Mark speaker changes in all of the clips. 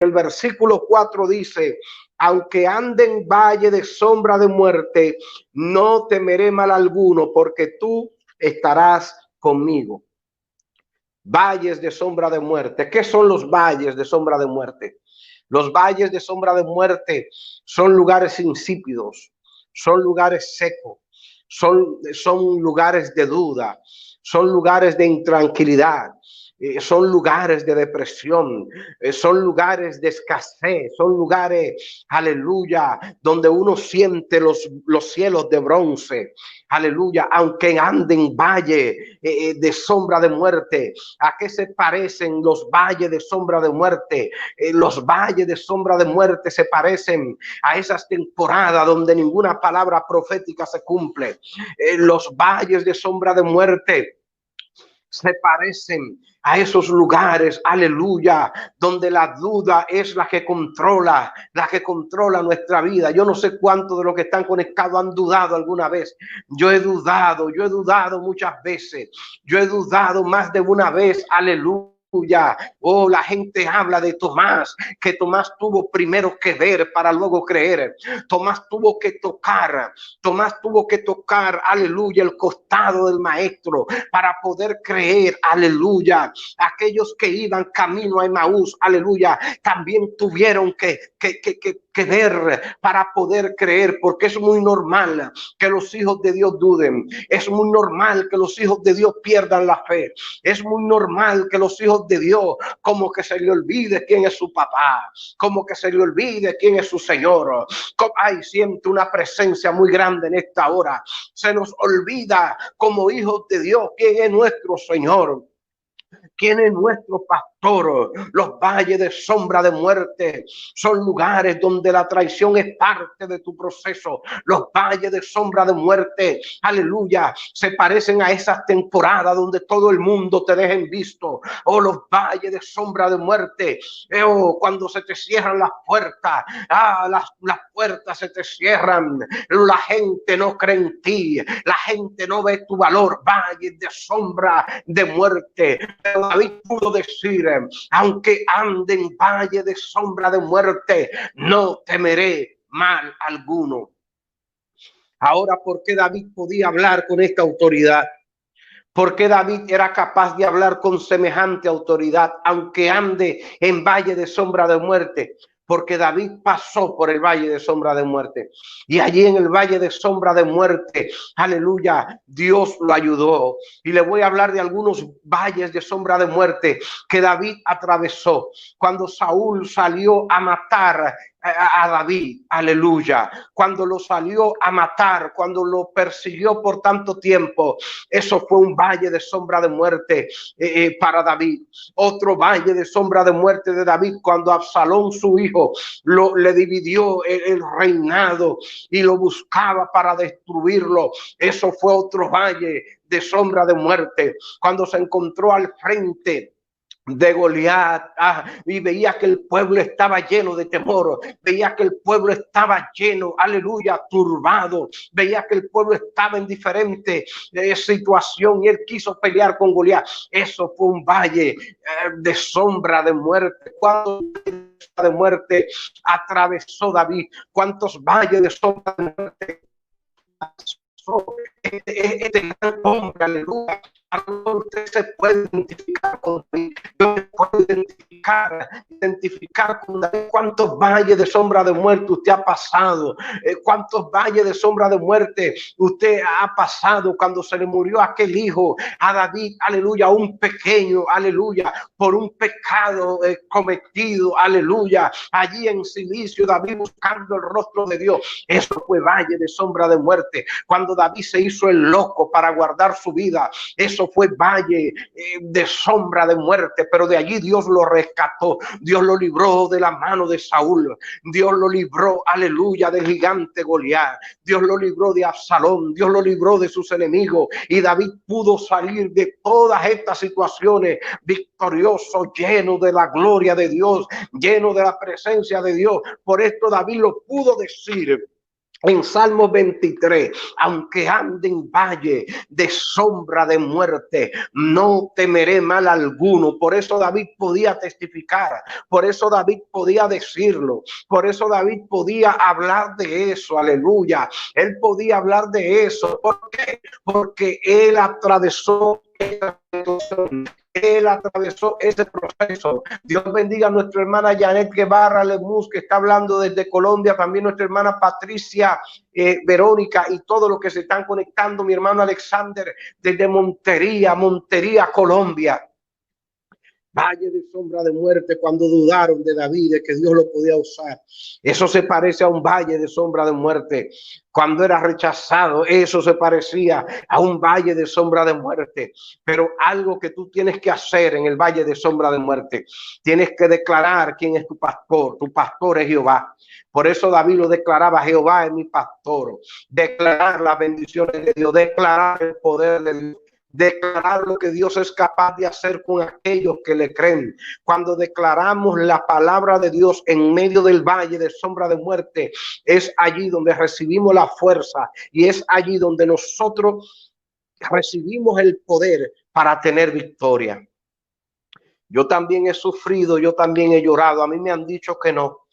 Speaker 1: El versículo 4 dice: aunque ande en valle de sombra de muerte, no temeré mal alguno, porque tú estarás conmigo. Valles de sombra de muerte. ¿Qué son los valles de sombra de muerte? Los valles de sombra de muerte son lugares insípidos, son lugares secos, son lugares de duda, son lugares de intranquilidad, son lugares de depresión, son lugares de escasez, son lugares, aleluya, donde uno siente los cielos de bronce, aleluya, aunque ande en valle de sombra de muerte. ¿A qué se parecen los valles de sombra de muerte? Los valles de sombra de muerte se parecen a esas temporadas donde ninguna palabra profética se cumple. Los valles de sombra de muerte se parecen a esos lugares, aleluya, donde la duda es la que controla nuestra vida. Yo no sé cuántos de los que están conectados han dudado alguna vez. Yo he dudado muchas veces. Yo he dudado más de una vez, aleluya. Oh, la gente habla de Tomás, que Tomás tuvo primero que ver para luego creer. Tomás tuvo que tocar, aleluya, el costado del maestro para poder creer, aleluya. Aquellos que iban camino a Emaús, aleluya, también tuvieron que ver para poder creer, porque es muy normal que los hijos de Dios duden, es muy normal que los hijos de Dios pierdan la fe, es muy normal que los hijos de Dios como que se le olvide quién es su papá, como que se le olvide quién es su Señor. Ay, siento una presencia muy grande en esta hora. Se nos olvida como hijos de Dios quién es nuestro Señor, quién es nuestro pastor. Los valles de sombra de muerte son lugares donde la traición es parte de tu proceso. Los valles de sombra de muerte, aleluya, se parecen a esas temporadas donde todo el mundo te deja en visto. Oh, los valles de sombra de muerte, oh, cuando se te cierran las puertas, las puertas se te cierran, la gente no cree en ti, la gente no ve tu valor. Valles de sombra de muerte. Pero David pudo decir: aunque ande en valle de sombra de muerte, no temeré mal alguno. Ahora, ¿por qué David podía hablar con esta autoridad? ¿Por qué David era capaz de hablar con semejante autoridad, aunque ande en valle de sombra de muerte? Porque David pasó por el valle de sombra de muerte. Y allí en el valle de sombra de muerte, aleluya, Dios lo ayudó. Y le voy a hablar de algunos valles de sombra de muerte que David atravesó. Cuando Saúl salió a matar a David, aleluya, cuando lo salió a matar, cuando lo persiguió por tanto tiempo, eso fue un valle de sombra de muerte para David. Otro valle de sombra de muerte de David, cuando Absalón, su hijo, le dividió el reinado y lo buscaba para destruirlo. Eso fue otro valle de sombra de muerte, cuando se encontró al frente de Goliat, y veía que el pueblo estaba lleno de temor, veía que el pueblo estaba lleno, aleluya, turbado, veía que el pueblo estaba en diferente situación y él quiso pelear con Goliat. Eso fue un valle de sombra de muerte. ¿Cuántos de muerte atravesó David? ¿Cuántos valles de sombra de muerte este gran hombre? Aleluya. Usted se puede identificar con David. Yo me puedo identificar con David. ¿Cuántos valles de sombra de muerte usted ha pasado? ¿Cuántos valles de sombra de muerte usted ha pasado cuando se le murió aquel hijo a David? Aleluya, un pequeño, aleluya, por un pecado cometido, aleluya, allí en silicio, David buscando el rostro de Dios. Eso fue valle de sombra de muerte. Cuando David se hizo el loco para guardar su vida, eso fue valle de sombra de muerte, pero de allí Dios lo rescató. Dios lo libró de la mano de Saúl. Dios lo libró, aleluya, del gigante Goliat. Dios lo libró de Absalón. Dios lo libró de sus enemigos. Y David pudo salir de todas estas situaciones victorioso, lleno de la gloria de Dios, lleno de la presencia de Dios. Por esto David lo pudo decir: En Salmo 23, aunque ande en valle de sombra de muerte, no temeré mal alguno. Por eso David podía testificar, por eso David podía decirlo, por eso David podía hablar de eso, aleluya. Él podía hablar de eso. ¿Por qué? Porque él atravesó esa situación. Él atravesó ese proceso. Dios bendiga a nuestra hermana Janet Guevara Lemus, que está hablando desde Colombia, también nuestra hermana Patricia Verónica y todos los que se están conectando, mi hermano Alexander desde Montería, Colombia. Valle de sombra de muerte, cuando dudaron de David, de que Dios lo podía usar. Eso se parece a un valle de sombra de muerte. Cuando era rechazado, eso se parecía a un valle de sombra de muerte. Pero algo que tú tienes que hacer en el valle de sombra de muerte, tienes que declarar quién es tu pastor. Tu pastor es Jehová. Por eso David lo declaraba: Jehová es mi pastor. Declarar las bendiciones de Dios, declarar el poder de Dios, declarar lo que Dios es capaz de hacer con aquellos que le creen. Cuando declaramos la palabra de Dios en medio del valle de sombra de muerte, es allí donde recibimos la fuerza y es allí donde nosotros recibimos el poder para tener victoria. Yo también he sufrido, yo también he llorado. A mí me han dicho que no.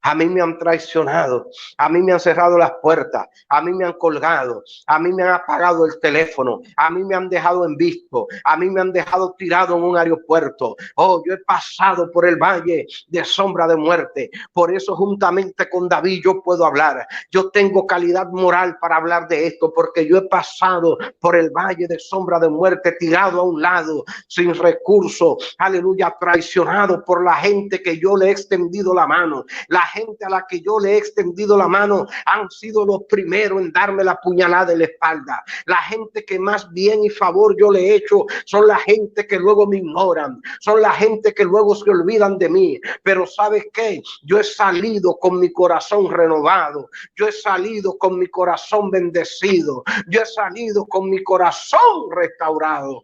Speaker 1: A mí me han traicionado, a mí me han cerrado las puertas, a mí me han colgado, a mí me han apagado el teléfono, a mí me han dejado en visto, a mí me han dejado tirado en un aeropuerto. Oh, yo he pasado por el valle de sombra de muerte. Por eso juntamente con David yo puedo hablar. Yo tengo calidad moral para hablar de esto, porque yo he pasado por el valle de sombra de muerte, tirado a un lado, sin recursos, aleluya, traicionado por la gente que yo le he extendido la mano. La gente a la que yo le he extendido la mano han sido los primeros en darme la puñalada en la espalda. La gente que más bien y favor yo le he hecho son la gente que luego me ignoran, son la gente que luego se olvidan de mí. Pero ¿sabes qué? Yo he salido con mi corazón renovado, yo he salido con mi corazón bendecido, yo he salido con mi corazón restaurado.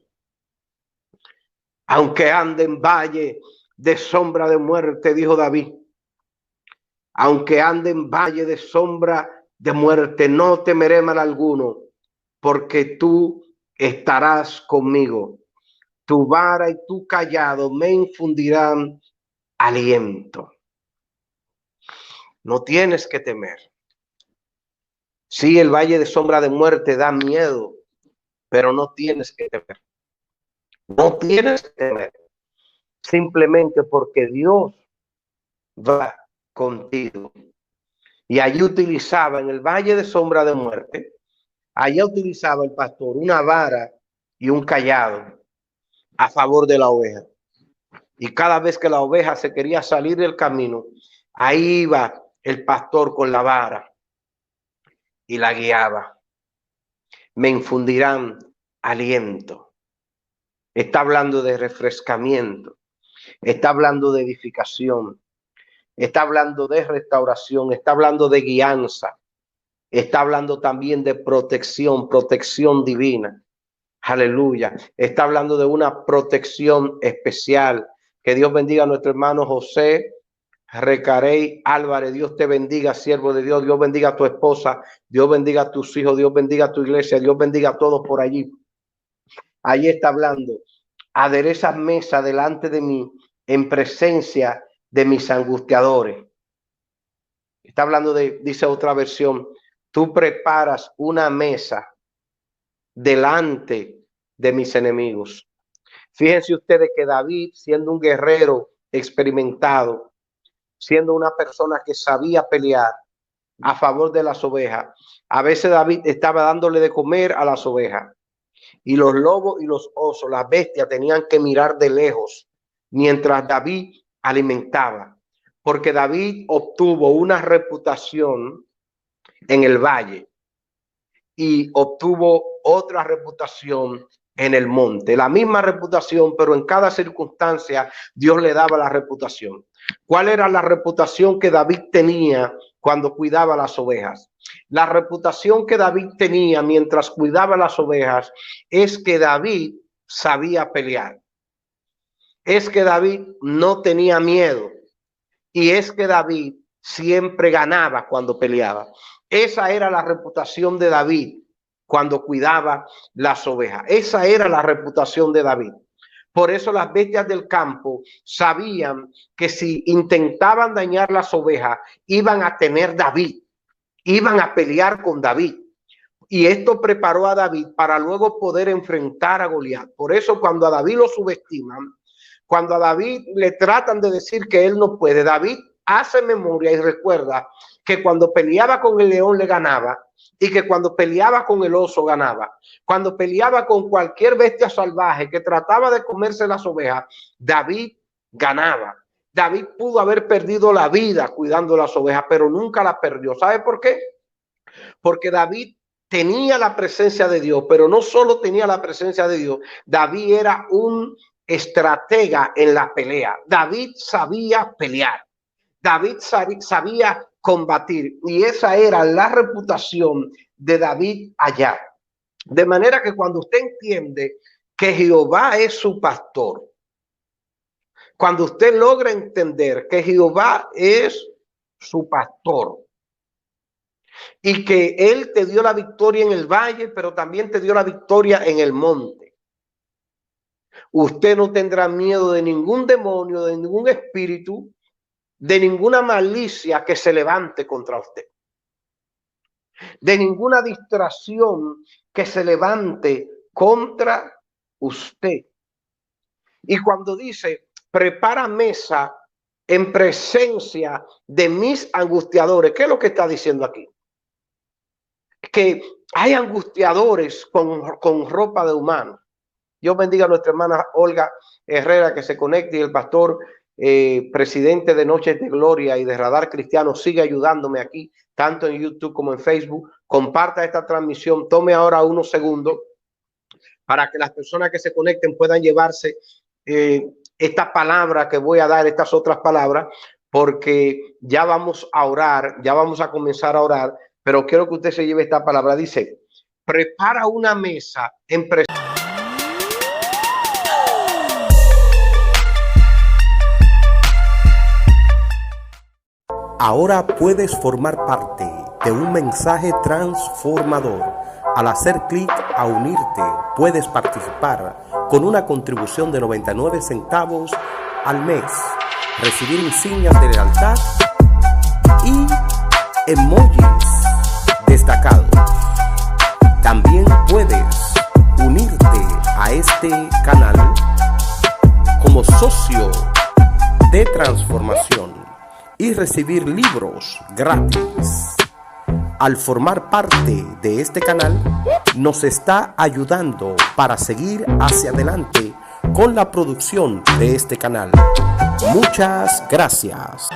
Speaker 1: Aunque ande en valle de sombra de muerte, dijo David, aunque ande en valle de sombra de muerte, no temeré mal alguno, porque tú estarás conmigo. Tu vara y tu callado me infundirán aliento. No tienes que temer. Sí, el valle de sombra de muerte da miedo, pero no tienes que temer. No tienes que temer. Simplemente porque Dios va contigo. Y allí utilizaba, en el valle de sombra de muerte, allá utilizaba el pastor una vara y un callado a favor de la oveja. Y cada vez que la oveja se quería salir del camino, ahí iba el pastor con la vara y la guiaba. Me infundirán aliento. Está hablando de refrescamiento. Está hablando de edificación. Está hablando de restauración. Está hablando de guianza. Está hablando también de protección divina. Aleluya. Está hablando de una protección especial. Que Dios bendiga a nuestro hermano José Recarey Álvarez. Dios te bendiga, siervo de Dios. Dios bendiga a tu esposa. Dios bendiga a tus hijos. Dios bendiga a tu iglesia. Dios bendiga a todos por allí. Allí está hablando. Adereza mesa delante de mí en presencia de mis angustiadores. Está hablando de, dice otra versión, tú preparas una mesa delante de mis enemigos. Fíjense ustedes que David, siendo un guerrero experimentado, siendo una persona que sabía pelear a favor de las ovejas, a veces David estaba dándole de comer a las ovejas y los lobos y los osos, las bestias, tenían que mirar de lejos mientras David alimentaba, porque David obtuvo una reputación en el valle y obtuvo otra reputación en el monte, la misma reputación, pero en cada circunstancia Dios le daba la reputación. ¿Cuál era la reputación que David tenía cuando cuidaba las ovejas? La reputación que David tenía mientras cuidaba las ovejas es que David sabía pelear, es que David no tenía miedo y es que David siempre ganaba cuando peleaba. Esa era la reputación de David cuando cuidaba las ovejas. Esa era la reputación de David. Por eso las bestias del campo sabían que si intentaban dañar las ovejas, iban a tener David, iban a pelear con David. Y esto preparó a David para luego poder enfrentar a Goliat. Por eso cuando a David lo subestiman, cuando a David le tratan de decir que él no puede, David hace memoria y recuerda que cuando peleaba con el león le ganaba, y que cuando peleaba con el oso ganaba. Cuando peleaba con cualquier bestia salvaje que trataba de comerse las ovejas, David ganaba. David pudo haber perdido la vida cuidando las ovejas, pero nunca la perdió. ¿Sabe por qué? Porque David tenía la presencia de Dios, pero no solo tenía la presencia de Dios, David era un estratega en la pelea. David sabía pelear. David sabía combatir, y esa era la reputación de David allá. De manera que cuando usted entiende que Jehová es su pastor, cuando usted logra entender que Jehová es su pastor y que él te dio la victoria en el valle, pero también te dio la victoria en el monte, usted no tendrá miedo de ningún demonio, de ningún espíritu, de ninguna malicia que se levante contra usted, de ninguna distracción que se levante contra usted. Y cuando dice, prepara mesa en presencia de mis angustiadores, ¿qué es lo que está diciendo aquí? Que hay angustiadores con ropa de humano. Dios bendiga a nuestra hermana Olga Herrera, que se conecte, y el pastor presidente de Noches de Gloria y de Radar Cristiano sigue ayudándome aquí, tanto en YouTube como en Facebook. Comparta esta transmisión, tome ahora unos segundos para que las personas que se conecten puedan llevarse esta palabra que voy a dar, estas otras palabras, porque ya vamos a orar, ya vamos a comenzar a orar, pero quiero que usted se lleve esta palabra. Dice, prepara una mesa en presencia.
Speaker 2: Ahora puedes formar parte de un mensaje transformador. Al hacer clic a unirte, puedes participar con una contribución de 99 centavos al mes, recibir insignias de lealtad y emojis destacados. También puedes unirte a este canal como socio de transformación y recibir libros gratis. Al formar parte de este canal, nos está ayudando para seguir hacia adelante con la producción de este canal. Muchas gracias.